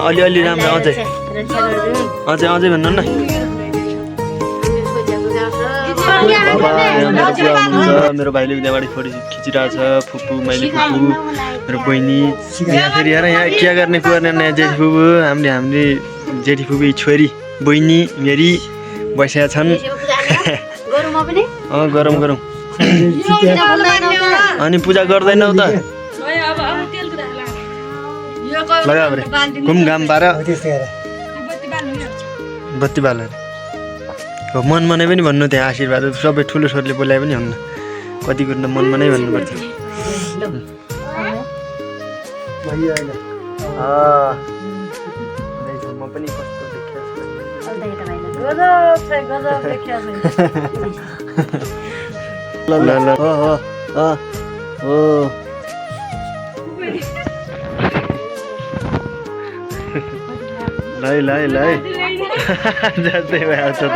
अलि राम्रो अझै भन्नु न मेरो भाइले त्यहाँबाट फोटो खिचिरहेछ फुपू मैले फुपू मेरो बहिनी यहाँ फेरि हेर यहाँ के गर्ने नयाँ जेठी फुपू हामीले जेठी फुपू छोरी बहिनी मेरी बसेका छन् गरौँ अनि पूजा गर्दैनौ त लगा घुम घाम पार बत्ती बालेर मनमा नै पनि भन्नु त्यहाँ आशीर्वाद सबै ठुलो छोरीले बोलाए पनि हुन्न कति कुरो त मनमा नै भन्नुपर्छ म पनि कस्तो लै जस्तै भइहाल्छ त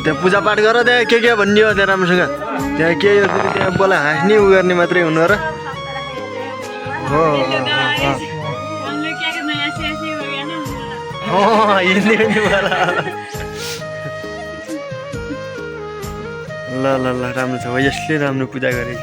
त्यो पूजापाठ गर त्यहाँ के भन्ने हो त्यहाँ राम्रोसँग त्यहाँ के त्यहाँ बोला हाँस्ने उ गर्ने मात्रै हुनु र हो ल राम्रो छ हो यसले राम्रो पूजा गरेछ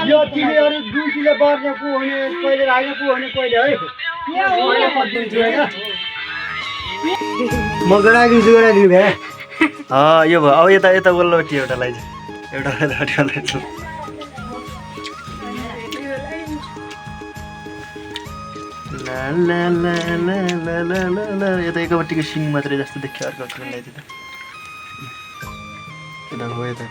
यो तिमीहरु दुईले बर्ने को हुने कहिले राख्ने को हुने कहिले है म गराइदिन्छु भे यो भयो अब यता वल्लोटी एउटा लाइज एउटा यता एकपट्टिको सिङ मात्रै जस्तो देखियो अर्को लाइदिँदा यता हो यता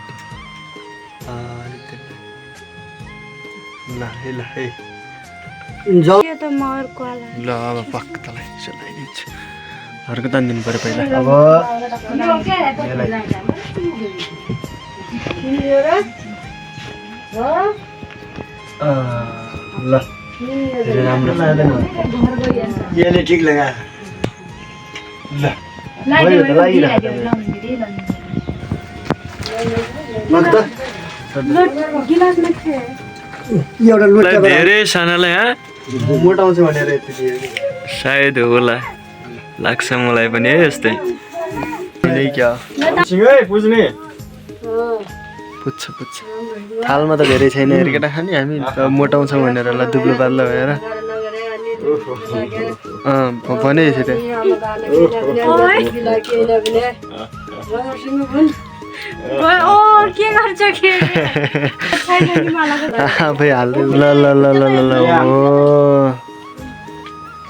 ल अब पक्कलाई चलाइदिन्छु अर्को तानिदिनु पऱ्यो पहिला अब ल राम्रो लाग्दैन यसले ठिक लगा धेरै सानालाई मोटाउँछ भनेर सायद होला लाग्छ मलाई पनि है यस्तै पुच्छ थालमा त धेरै छैन केटा खाने हामी मोटाउँछौँ भनेर ल दुब्लो पाल्लो भएर भने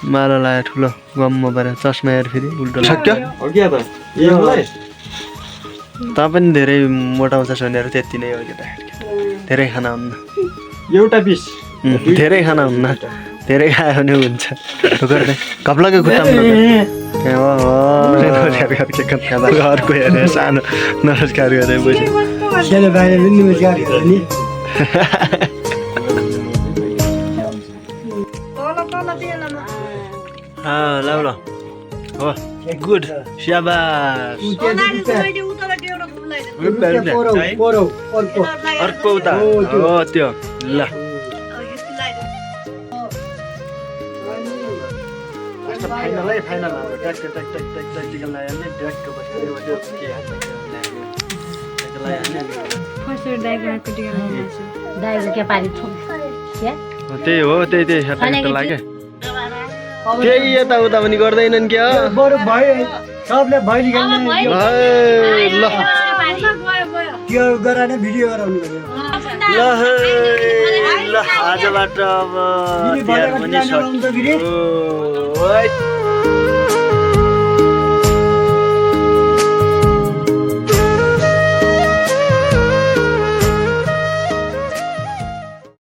माला लगायो ठुलो गममा परेर चस्मा हेर फेरि उल्टो त पनि धेरै मोटाउँछ भनेर त्यति नै हो केटाकेटी धेरै खाना हुन्न एउटा पिस धेरै खाना हुन्न धेरै खायो भने हुन्छ गर्दै कप्लाकै खुट्टामा घरको हेरेर सानो नमस्कार गरेर बस्यो ल हो गुड स्याबास अर्को उता हो त्यो ल फाइनल है फाइनल अब ट्याक ट्याक्टिकल लगाइहाल्ने ट्याक्क बसेर के हाल्छ त्यही हो त्यही हेर्दा लाग्यो त्यही यताउता पनि गर्दैनन् क्या बरु भयो सबले भैली खेल्ने ल त्यो गराएर भिडियो गराउनु ल आजबाट अब तिहार पनि सक्यो